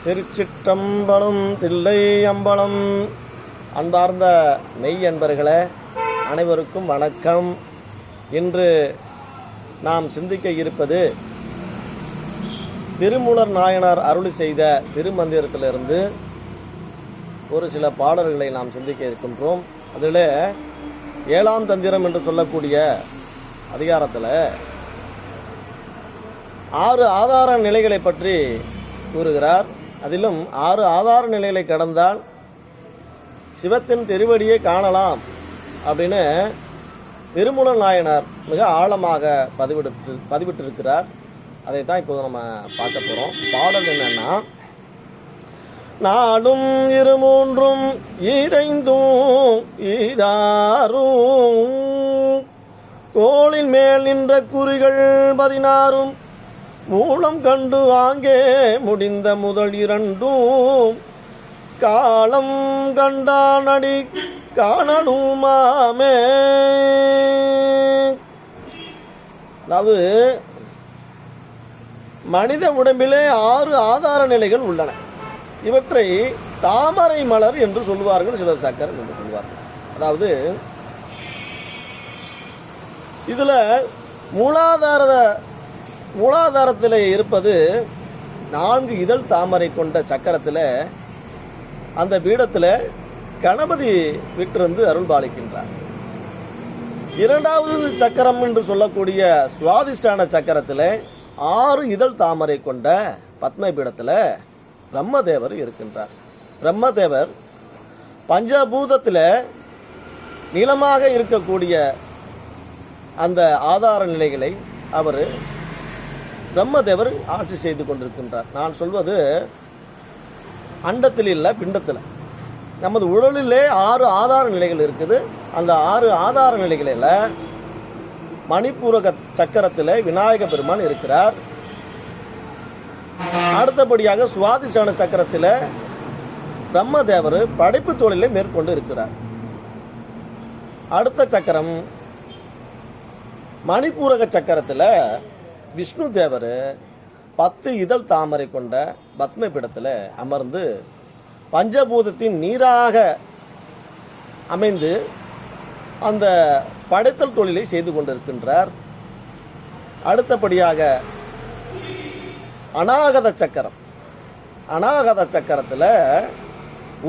திருச்சிற்றம்பலம் தில்லை அம்பலம். அன்பார்ந்த மெய் அன்பர்களே, அனைவருக்கும் வணக்கம். இன்று நாம் சிந்திக்க இருப்பது திருமூலர் நாயனார் அருளி செய்த திருமந்திரத்திலிருந்து ஒரு சில பாடல்களை நாம் சிந்திக்க இருக்கின்றோம். அதில் 7ஆம் தந்திரம் என்று சொல்லக்கூடிய அதிகாரத்தில் 6 ஆதார நிலைகளை பற்றி கூறுகிறார். அதிலும் 6 ஆதார நிலைகளை கடந்தால் சிவத்தின் திருவடியை காணலாம் அப்படின்னு திருமூலர் நாயனார் மிக ஆழமாக பதிவிட்டிருக்கிறார். அதை தான் இப்போது நம்ம பார்க்க போகிறோம். பாடல் என்னன்னா, நாடும் 2 ஈரைந்தும் ஈராரும் கோளின் மேல் நின்ற குறிகள் 16 மூலம் கண்டு ஆங்கே முடிந்த முதல் 2 காலம் கண்டானடி காணலுமாமே. அதாவது மனித உடம்பிலே 6 ஆதார நிலைகள் உள்ளன. இவற்றை தாமரை மலர் என்று சொல்வார்கள், சிலர் சக்கரம் என்று சொல்வார்கள். அதாவது இதுல மூலாதாரத்தில் இருப்பது 4 இதழ் தாமரை கொண்ட சக்கரத்தில் அந்த பீடத்தில் கணபதி விட்டிருந்து அருள் பாலிக்கின்றார். 2வது சக்கரம் என்று சொல்லக்கூடிய சுவாதிஷ்டான சக்கரத்தில் 6 இதழ் தாமரை கொண்ட பத்ம பீடத்தில் பிரம்மதேவர் இருக்கின்றார். பிரம்மதேவர் பஞ்சபூதத்தில் நீளமாக இருக்கக்கூடிய அந்த ஆதார நிலைகளை அவர் பிரம்மதேவர் ஆட்சி செய்து கொண்டிருக்கின்றார். நான் சொல்வது அண்டத்தில் இல்லை, பிண்டத்தில். நமது உடலிலே 6 ஆதார நிலைகள் இருக்குது. அந்த 6 ஆதார நிலைகளில் மணிப்பூரக சக்கரத்தில் விநாயக பெருமான் இருக்கிறார். அடுத்தபடியாக சுவாதிஷ்டான சக்கரத்தில் பிரம்மதேவர் படைப்பு தொழிலை மேற்கொண்டு இருக்கிறார். அடுத்த சக்கரம் மணிப்பூரக சக்கரத்தில் விஷ்ணு தேவர் 10 இதழ் தாமரை கொண்ட பத்ம பீடத்தில் அமர்ந்து பஞ்சபூதத்தின் நீராக அமைந்து அந்த படைத்தல் தொழிலை செய்து கொண்டிருக்கின்றார். அடுத்தபடியாக அநாகத சக்கரத்தில்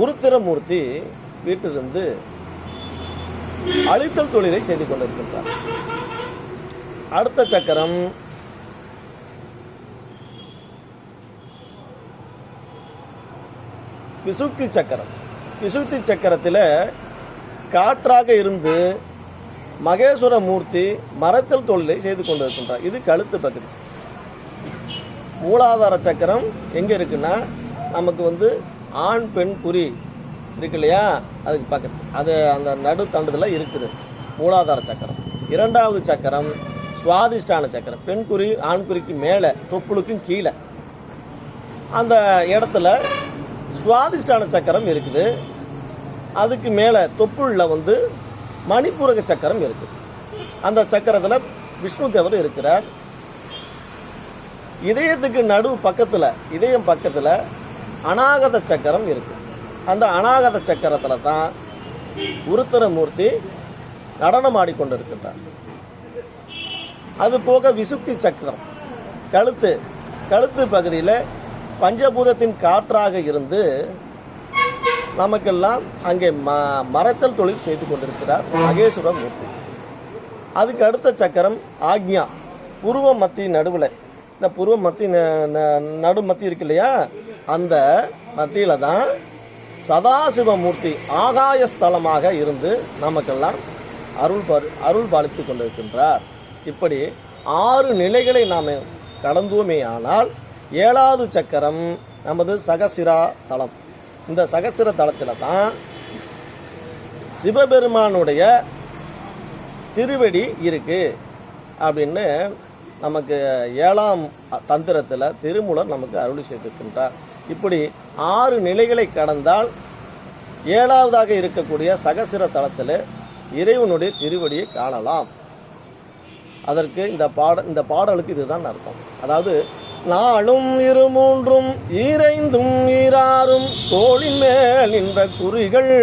உருத்திரமூர்த்தி வீட்டிலிருந்து அழித்தல் தொழிலை செய்து கொண்டிருக்கின்றார். அடுத்த சக்கரம் விசுக்தி சக்கரம். விசுக்தி சக்கரத்தில் காற்றாக இருந்து மகேஸ்வர மூர்த்தி மரத்தல் தொழிலை செய்து கொண்டிருக்கின்றார். இது கழுத்து பகுதி. மூலாதார சக்கரம் எங்கே இருக்குன்னா, நமக்கு ஆண் பெண் குறி இருக்கு இல்லையா, அதுக்கு பக்கத்து அது அந்த நடு தண்டுதல இருக்குது மூலாதார சக்கரம். 2வது சக்கரம் சுவாதிஷ்டான சக்கரம். பெண் குறி ஆண் குறிக்கு மேலே, தொப்புளுக்கும் கீழே அந்த இடத்துல சுவாதிஷ்டான சக்கரம் இருக்குது. அதுக்கு மேலே தொப்புள்ள மணிப்பூரக சக்கரம் இருக்குது. அந்த சக்கரத்தில் விஷ்ணு தேவர் இருக்கிறார். இதயத்துக்கு இதயம் பக்கத்தில் அநாகத சக்கரம் இருக்கு. அந்த அநாகத சக்கரத்தில் தான் உருத்திரமூர்த்தி நடனம் ஆடிக்கொண்டிருக்கின்றார். அது போக விசுக்தி சக்கரம் கழுத்து பகுதியில் பஞ்சபூதத்தின் காற்றாக இருந்து நமக்கெல்லாம் அங்கே மறைத்தல் தொழில் செய்து கொண்டிருக்கிறார் மகேஸ்வர மூர்த்தி. அதுக்கு அடுத்த சக்கரம் ஆக்ஞா. புருவ மத்தி நடுவில், இந்த புருவ மத்தி நடு மத்தி இருக்கு இல்லையா, அந்த மத்தியில தான் சதாசிவமூர்த்தி ஆகாயஸ்தலமாக இருந்து நமக்கெல்லாம் அருள் பாலித்து கொண்டிருக்கின்றார். இப்படி 6 நிலைகளை நாம் கடந்தோமே ஆனால் 7வது சக்கரம் நமது சகசிரா தலம். இந்த சகசிர தலத்தில் தான் சிவபெருமானுடைய திருவடி இருக்கு அப்படின்னு நமக்கு 7ஆம் தந்திரத்தில் திருமூலர் நமக்கு அருளி செய்திருக்கின்றார். இப்படி 6 நிலைகளை கடந்தால் 7வதாக இருக்கக்கூடிய சகசிர தலத்தில் இறைவனுடைய திருவடியை காணலாம். அதற்கு இந்த பாடலுக்கு இதுதான் அர்த்தம். அதாவது நாளும் இருமூன்றும் ஈரைந்தும் ஈராறும் தோளின் மேல் நின்ற குறிகள்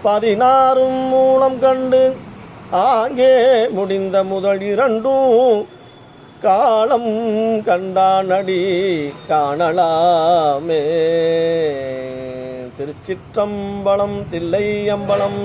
16 மூலம் கண்டு ஆங்கே முடிந்த முதல் 2 காலம் கண்டானடி காணலாமே. திருச்சிற்றம்பலம் தில்லையம்பலம்.